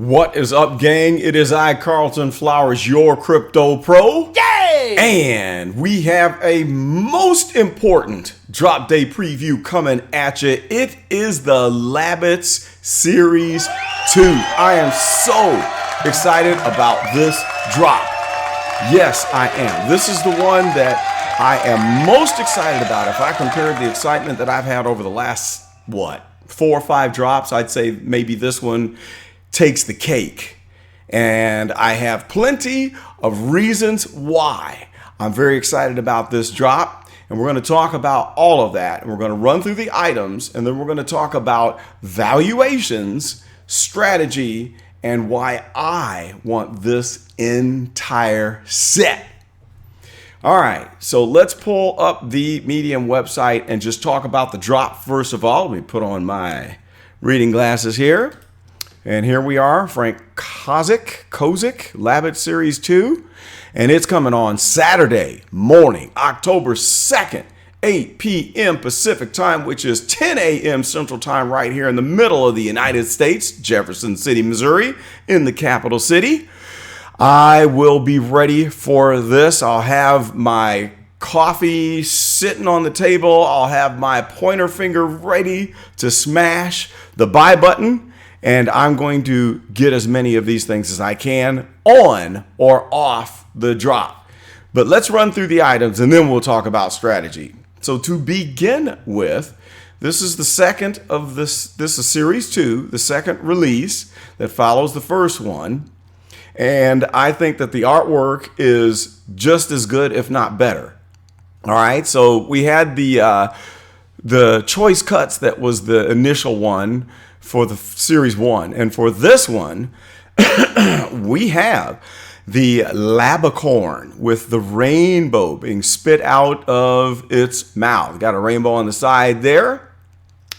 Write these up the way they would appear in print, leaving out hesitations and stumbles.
What is up, gang? It is I, Carlton Flowers, your crypto pro. Yay! And we have a most important drop day preview coming at you. It is the Labbits Series 2. I am so excited about this drop. Yes, I am. This is the one that I am most excited about. If I compare the excitement that I've had over the last, 4 or 5 drops, I'd say maybe this one takes the cake. And I have plenty of reasons why I'm very excited about this drop. And we're going to talk about all of that. And we're going to run through the items. And then we're going to talk about valuations, strategy, and why I want this entire set. All right, so let's pull up the Medium website and just talk about the drop first of all. Let me put on my reading glasses here. And here we are, Frank Kozik, Labbit Series 2. And it's coming on Saturday morning, October 2nd, 8 p.m. Pacific time, which is 10 a.m. Central time right here in the middle of the United States, Jefferson City, Missouri, in the capital city. I will be ready for this. I'll have my coffee sitting on the table. I'll have my pointer finger ready to smash the buy button. And I'm going to get as many of these things as I can on or off the drop. But let's run through the items and then we'll talk about strategy. So to begin with, this is the second of this is Series 2, the second release that follows the first one. And I think that the artwork is just as good, if not better. All right, so we had the choice cuts that was the initial one for the Series 1. And for this one, we have the Labbicorn with the rainbow being spit out of its mouth. Got a rainbow on the side there.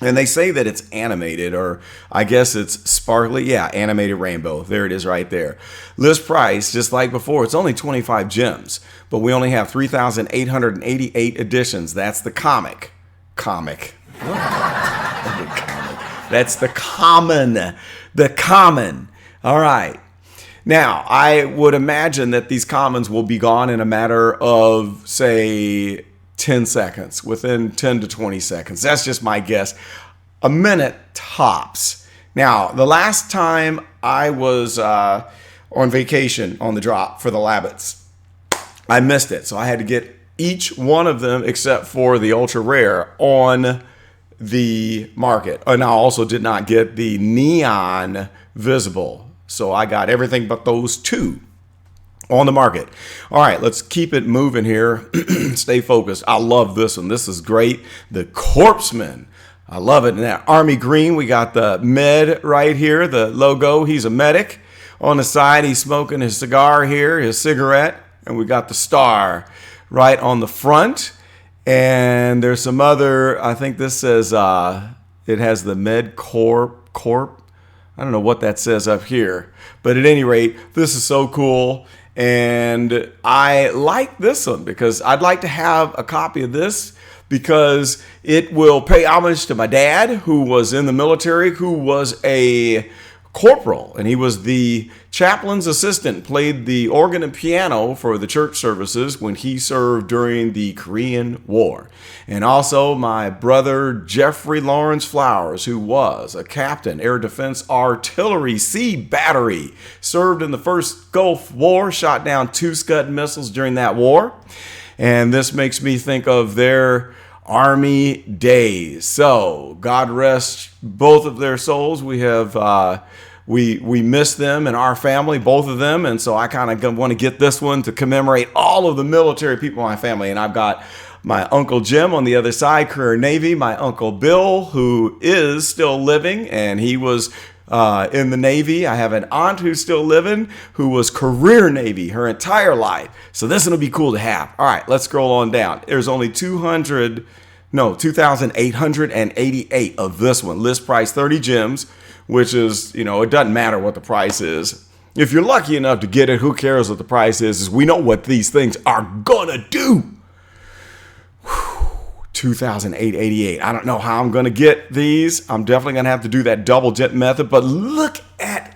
And they say that it's animated, or I guess it's sparkly. Yeah, animated rainbow. There it is right there. List price, just like before, it's only 25 gems. But we only have 3,888 editions. That's the comic. That's the common. All right. Now, I would imagine that these commons will be gone in a matter of, say, 10 seconds, within 10 to 20 seconds. That's just my guess. A minute tops. Now, the last time I was on vacation on the drop for the Labbits, I missed it. So I had to get each one of them except for the ultra rare on the market. And I also did not get the neon visible. So I got everything but those two on the market. All right, let's keep it moving here. Stay focused. I love this one. This is great. The Corpseman. I love it. In that army green, we got the med right here, the logo. He's a medic. On the side, he's smoking his cigar here, his cigarette. And we got the star right on the front. And there's some other, I think this says, it has the Med Corp. I don't know what that says up here. But at any rate, this is so cool. And I like this one because I'd like to have a copy of this because it will pay homage to my dad, who was in the military, who was a corporal, and he was the chaplain's assistant, played the organ and piano for the church services when he served during the Korean War. And also my brother, Jeffrey Lawrence Flowers, who was a captain, Air Defense Artillery Sea Battery, served in the first Gulf War, shot down 2 Scud missiles during that war. And this makes me think of their Army days. So God rest both of their souls. We have we miss them and our family, both of them. And so I kind of want to get this one to commemorate all of the military people in my family. And I've got my Uncle Jim on the other side, career Navy, my Uncle Bill, who is still living, and he was in the Navy. I have an aunt who's still living who was career Navy her entire life. So this one will be cool to have. All right, let's scroll on down. There's only 2,888 of this one. List price 30 gems, which is, it doesn't matter what the price is. If you're lucky enough to get it, who cares what the price is we know what these things are gonna do. 2,888. I don't know how I'm going to get these. I'm definitely going to have to do that double dip method, but look at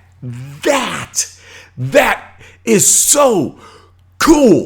that is so cool.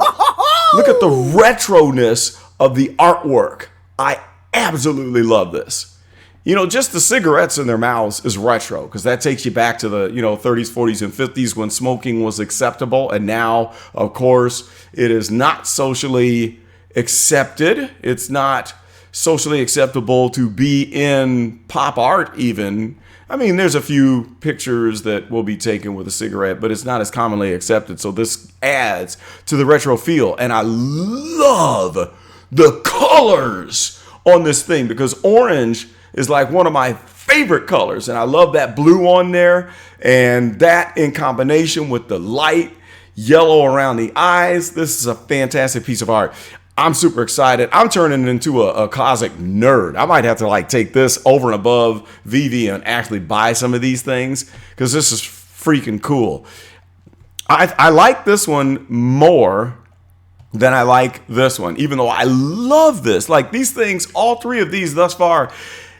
Look at the retroness of the artwork. I absolutely love this. You know, just the cigarettes in their mouths is retro because that takes you back to the, 30s, 40s, and 50s when smoking was acceptable. And now, of course, it is not socially accepted. It's not socially acceptable to be in pop art even. I mean, there's a few pictures that will be taken with a cigarette, but it's not as commonly accepted. So this adds to the retro feel. And I love the colors on this thing because orange is like one of my favorite colors. And I love that blue on there. And that in combination with the light yellow around the eyes. This is a fantastic piece of art. I'm super excited. I'm turning into a closet nerd. I might have to take this over and above VeVe and actually buy some of these things because this is freaking cool. I like this one more than I like this one, even though I love this. Like these things, all three of these thus far,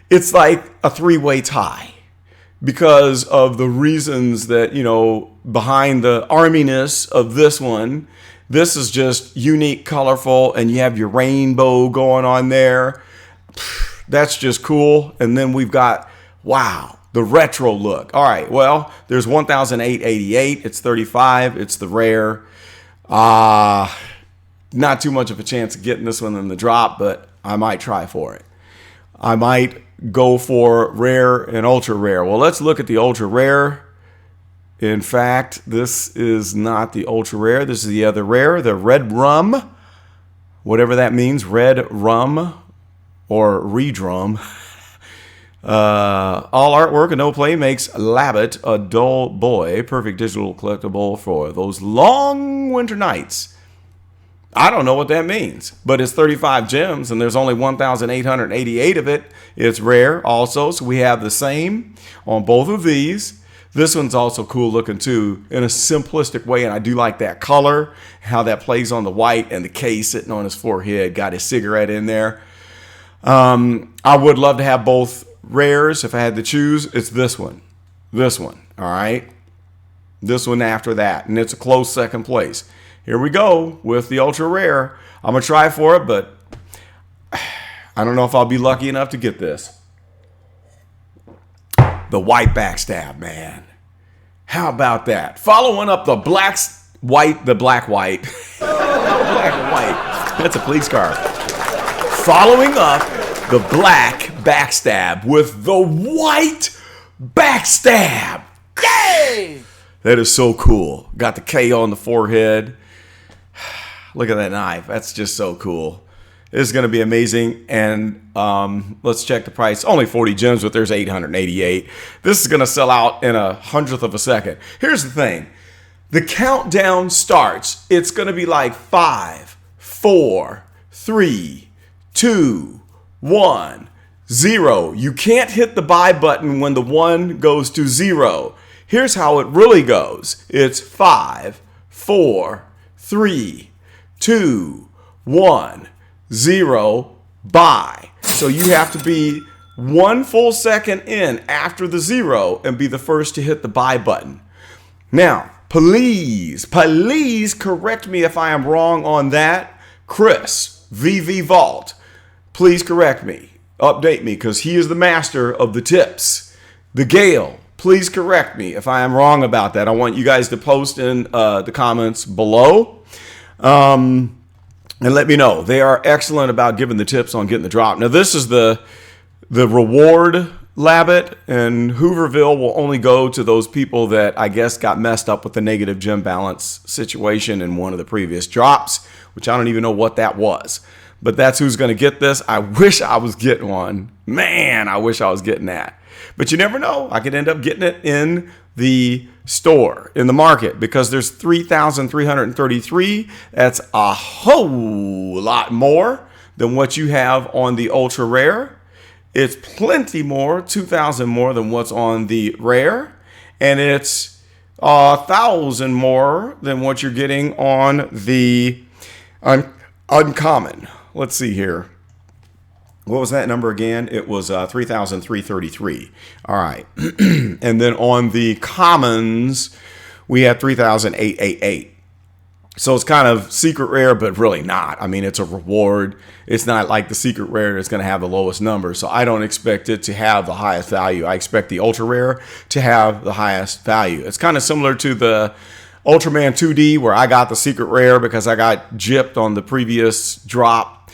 it's like a three-way tie because of the reasons that, behind the arminess of this one. This is just unique, colorful, and you have your rainbow going on there. That's just cool. And then we've got, wow, the retro look. All right, well, there's 1,888. It's 35. It's the rare. Not too much of a chance of getting this one in the drop, but I might try for it. I might go for rare and ultra rare. Well, let's look at the ultra rare. In fact, this is not the ultra rare. This is the other rare, the red rum, whatever that means, red rum or redrum. All artwork and no play makes Labbit a dull boy. Perfect digital collectible for those long winter nights. I don't know what that means, but it's 35 gems and there's only 1,888 of it. It's rare also, so we have the same on both of these. This one's also cool looking too in a simplistic way. And I do like that color, how that plays on the white and the K sitting on his forehead, got his cigarette in there. I would love to have both rares if I had to choose. It's this one, all right. This one after that. And it's a close second place. Here we go with the ultra rare. I'm going to try for it, but I don't know if I'll be lucky enough to get this. The white backstab, man. How about that? Following up the black white. Black and white. That's a police car. Following up the black backstab with the white backstab. Yay! That is so cool. Got the K on the forehead. Look at that knife. That's just so cool. This is going to be amazing. And let's check the price. Only 40 gems, but there's 888. This is going to sell out in a hundredth of a second. Here's the thing. The countdown starts. It's going to be like 5, 4, 3, 2, 1, 0. You can't hit the buy button when the 1 goes to 0. Here's how it really goes. It's 5, 4, 3, 2, 1, 0, buy. So you have to be 1 full second in after the 0 and be the first to hit the buy button. Now, please correct me if I am wrong on that. Chris, VeVeVaut, please correct me. Update me because he is the master of the tips. The Gale, please correct me if I am wrong about that. I want you guys to post in the comments below. And let me know. They are excellent about giving the tips on getting the drop. Now, this is the reward Labbit, and Hooverville will only go to those people that I guess got messed up with the negative gem balance situation in one of the previous drops, which I don't even know what that was. But that's who's going to get this. I wish I was getting one. Man, I wish I was getting that. But you never know. I could end up getting it in the store, in the market, because there's 3,333. That's a whole lot more than what you have on the ultra rare. It's plenty more, 2,000 more than what's on the rare. And it's 1,000 more than what you're getting on the uncommon. Let's see here. What was that number again? It was 3,333. All right. And then on the commons, we had 3,888. So it's kind of secret rare, but really not. I mean, it's a reward. It's not like the secret rare that's going to have the lowest number. So I don't expect it to have the highest value. I expect the ultra rare to have the highest value. It's kind of similar to the Ultraman 2D, where I got the secret rare because I got gypped on the previous drop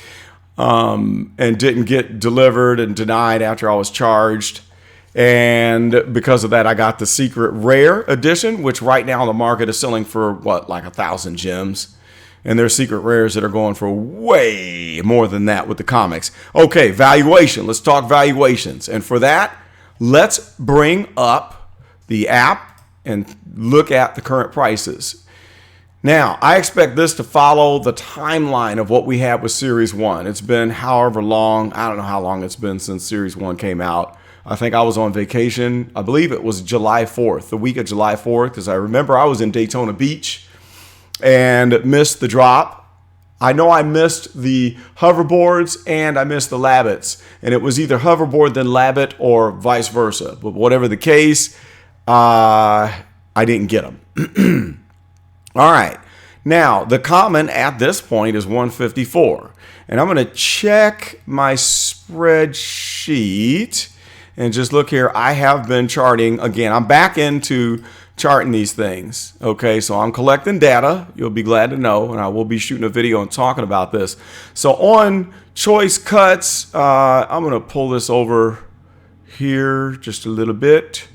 and didn't get delivered and denied after I was charged. And because of that, I got the secret rare edition, which right now the market is selling for what, like 1,000 gems. And there's secret rares that are going for way more than that with the comics. Okay, valuation. Let's talk valuations. And for that, let's bring up the app and look at the current prices. Now, I expect this to follow the timeline of what we had with Series 1. It's been however long. I don't know how long it's been since Series 1 came out. I think I was on vacation. I believe it was July 4th, the week of July 4th, because I remember I was in Daytona Beach and missed the drop. I know I missed the hoverboards and I missed the Labbits. And it was either hoverboard then Labbit or vice versa. But whatever the case, I didn't get them. All right. Now, the common at this point is 154. And I'm going to check my spreadsheet. And just look here, I have been charting. Again, I'm back into charting these things. Okay, so I'm collecting data. You'll be glad to know. And I will be shooting a video and talking about this. So on choice cuts, I'm going to pull this over here just a little bit.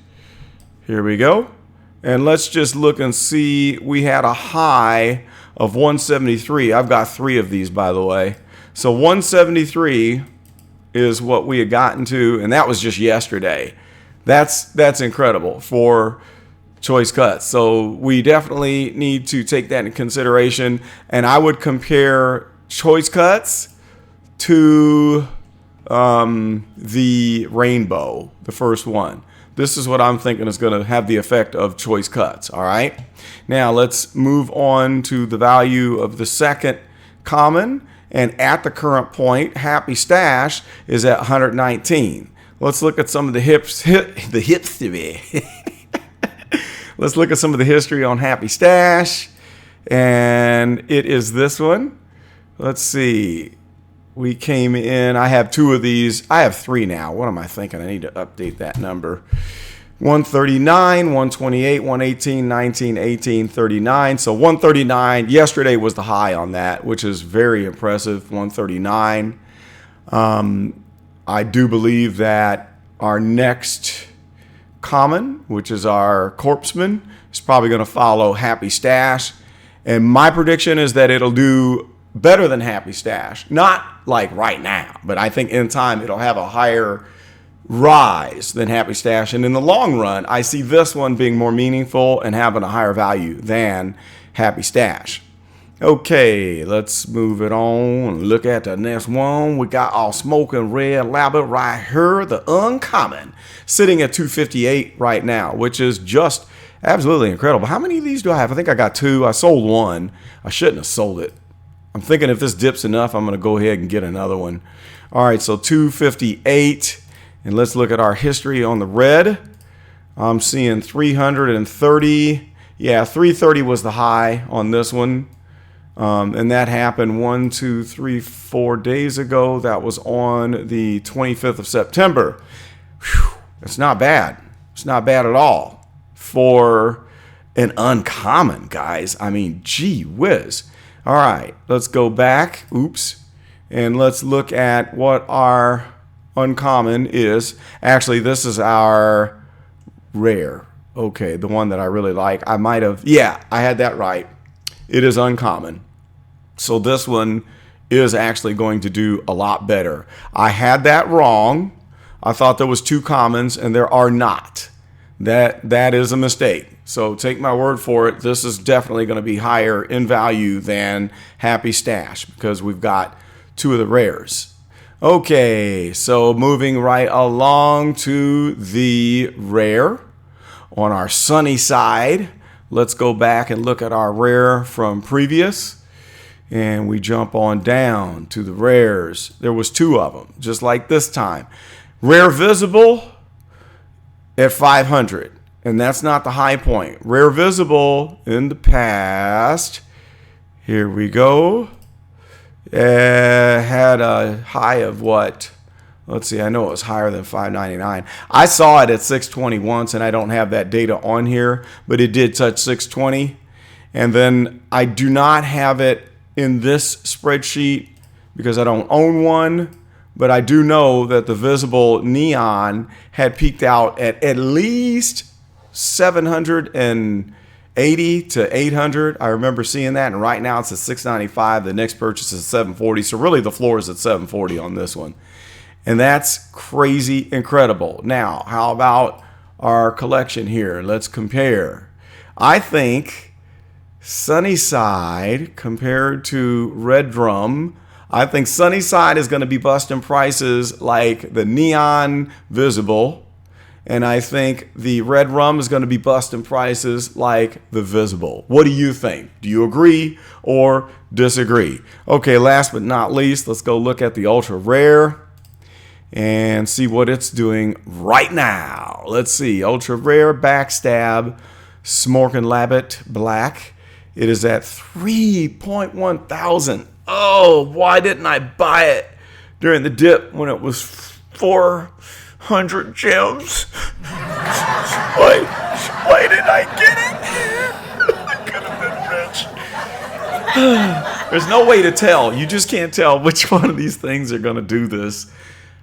Here we go. And let's just look and see. We had a high of 173. I've got 3 of these, by the way. So 173 is what we had gotten to, and that was just yesterday. That's incredible for choice cuts. So we definitely need to take that into consideration. And I would compare choice cuts to the rainbow, the first one. This is what I'm thinking is going to have the effect of choice cuts. All right. Now let's move on to the value of the second common. And at the current point, Happy Stash is at 119. Let's look at some of the history. Let's look at some of the history on Happy Stash. And it is this one. Let's see. We came in. I have 2 of these. I have 3 now. What am I thinking? I need to update that number. 139, 128, 118, 19, 18, 39. So 139, yesterday was the high on that, which is very impressive, 139. I do believe that our next common, which is our Corpseman, is probably going to follow Happy Stash. And my prediction is that it'll do better than Happy Stash. Not like right now, but I think in time it'll have a higher rise than Happy Stash. And in the long run, I see this one being more meaningful and having a higher value than Happy Stash. Okay, let's move it on. Look at the next one. We got our smoking red Labbit right here, the uncommon, sitting at 258 right now, which is just absolutely incredible. How many of these do I have? I think I got 2. I sold 1. I shouldn't have sold it. I'm thinking if this dips enough, I'm going to go ahead and get another one. All right, so 258. And let's look at our history on the red. I'm seeing 330. Yeah, 330 was the high on this one. And that happened 1, 2, 3, 4 days ago. That was on the 25th of September. Whew, that's not bad. It's not bad at all for an uncommon, guys. I mean, gee whiz. All right, let's go back. Oops. And let's look at what our uncommon is. Actually, this is our rare. Okay, the one that I really like. I might have, yeah, I had that right. It is uncommon. So this one is actually going to do a lot better. I had that wrong. I thought there was 2 commons and there are not. That is a mistake. So take my word for it. This is definitely going to be higher in value than Happy Stash because we've got 2 of the rares. Okay, so moving right along to the rare. On our sunny side, let's go back and look at our rare from previous. And we jump on down to the rares. There was 2 of them, just like this time. Rare visible at 500. And that's not the high point. Rare visible in the past. Here we go. Had a high of what? Let's see. I know it was higher than 599. I saw it at 620 once, and I don't have that data on here, but it did touch 620. And then I do not have it in this spreadsheet because I don't own one. But I do know that the visible neon had peaked out at least 780 to 800. I remember seeing that, and right now it's at 695. The next purchase is 740. So really the floor is at 740 on this one. And that's crazy incredible. Now, how about our collection here? Let's compare. I think Sunnyside compared to Red Drum, I think Sunnyside is going to be busting prices like the neon visible. And I think the red rum is going to be busting prices like the visible. What do you think? Do you agree or disagree? Okay, last but not least, let's go look at the ultra rare and see what it's doing right now. Let's see. Ultra rare backstab, Smorkin Labbit black. It is at 3.1 thousand. Oh, why didn't I buy it during the dip when it was 400 gems? Why did I get it? I could have been rich. There's no way to tell. You just can't tell which one of these things are going to do this.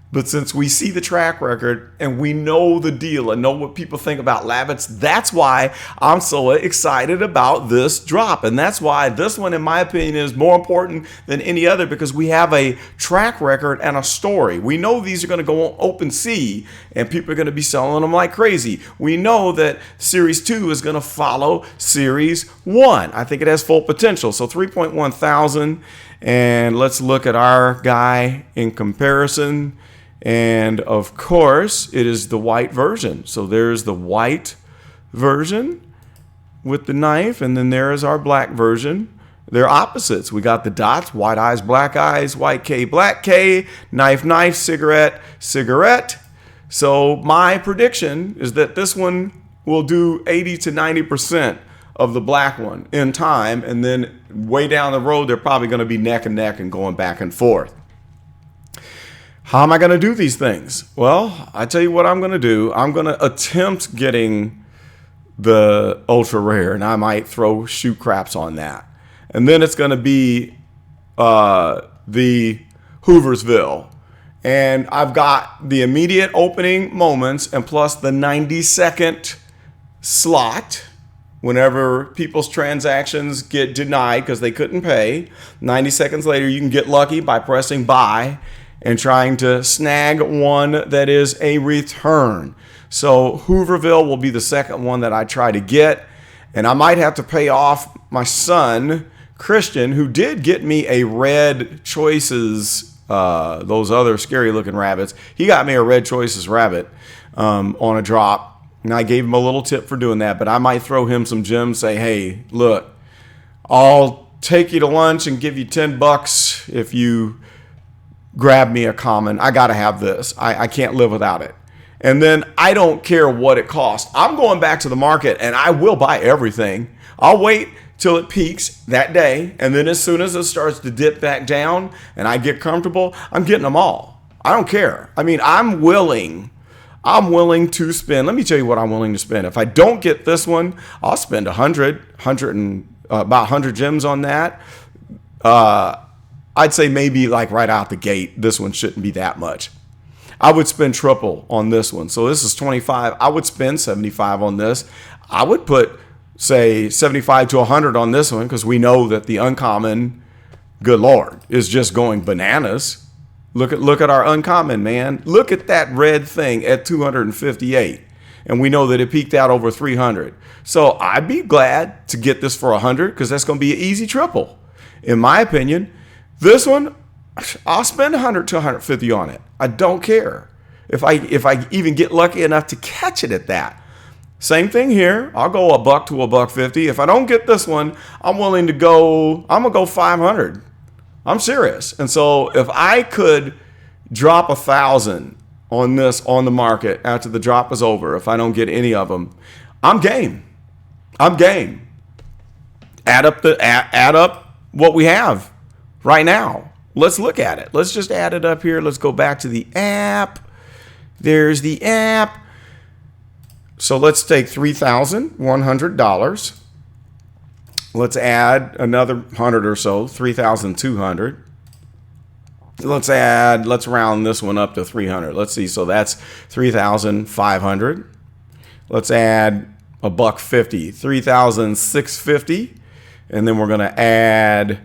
But since we see the track record and we know the deal and know what people think about Labbits, that's why I'm so excited about this drop. And that's why this one, in my opinion, is more important than any other because we have a track record and a story. We know these are going to go on OpenSea and people are going to be selling them like crazy. We know that Series 2 is going to follow Series 1. I think it has full potential. So 3.1 thousand. And let's look at our guy in comparison. And of course, it is the white version. So there's the white version with the knife, and then there is our black version. They're opposites. We got the dots, white eyes, black K, black K, knife, knife, cigarette, cigarette. So my prediction is that this one will do 80 to 90% of the black one in time, and then way down the road, they're probably going to be neck and neck and going back and forth. How am I going to do these things? Well, I tell you what I'm going to do. I'm going to attempt getting the ultra rare, and I might throw shoot craps on that. And then it's going to be the Hooversville. And I've got the immediate opening moments and plus the 90-second slot whenever people's transactions get denied because they couldn't pay. 90 seconds later, you can get lucky by pressing buy and trying to snag one that is a return. So Hooverville will be the second one that I try to get. And I might have to pay off my son, Christian, who did get me a red choices, those other scary looking rabbits. He got me a red choices rabbit on a drop. And I gave him a little tip for doing that. But I might throw him some gems, say, hey, look, I'll take you to lunch and give you $10 if you grab me a common. I got to have this. I can't live without it. And then I don't care what it costs. I'm going back to the market and I will buy everything. I'll wait till it peaks that day. And then as soon as it starts to dip back down and I get comfortable, I'm getting them all. I don't care. I mean, I'm willing to spend. Let me tell you what I'm willing to spend. If I don't get this one, I'll spend about 100 gems on that. I'd say maybe like right out the gate, this one shouldn't be that much. I would spend triple on this one. So this is 25. I would spend 75 on this. I would put, say, 75 to 100 on this one because we know that the uncommon, good Lord, is just going bananas. Look at our uncommon, man. Look at that red thing at 258. And we know that it peaked out over 300. So I'd be glad to get this for 100 because that's going to be an easy triple, in my opinion. This one, I'll spend 100 to 150 on it. I don't care if I even get lucky enough to catch it at that. Same thing here. I'll go $1 to $1.50. If I don't get this one, I'm willing to go, I'm going to go 500. I'm serious. And so if I could drop 1,000 on this on the market after the drop is over, if I don't get any of them, I'm game. I'm game. Add up what we have right now. Let's look at it. Let's just add it up here. Let's go back to the app. There's the app. So let's take $3,100. Let's add another 100 or so, 3,200. Let's round this one up to 300. Let's see. So that's 3,500. Let's add $1.50, 3,650. And then we're going to add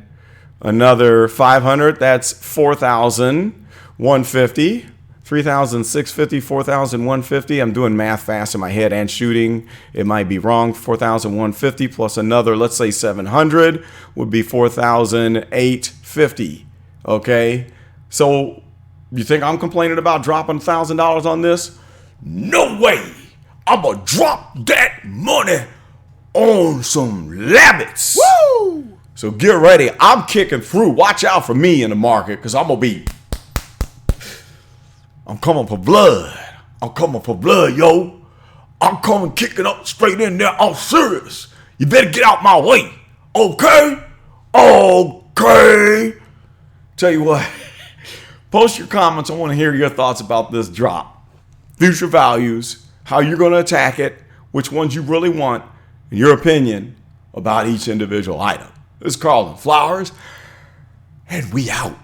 another 500. That's 4,150. 3,650, 4,150. I'm doing math fast in my head and shooting. It might be wrong. 4,150 plus another, let's say 700 would be 4,850. Okay. So you think I'm complaining about dropping $1,000 on this? No way. I'm going to drop that money on some Labbits. Woo! So get ready. I'm kicking through. Watch out for me in the market because I'm coming for blood. I'm coming for blood, yo. I'm coming kicking up straight in there. I'm serious. You better get out my way. Okay? Okay. Tell you what. Post your comments. I want to hear your thoughts about this drop. Future values. How you're going to attack it. Which ones you really want. And your opinion about each individual item. This is Carlin Flowers. And we out.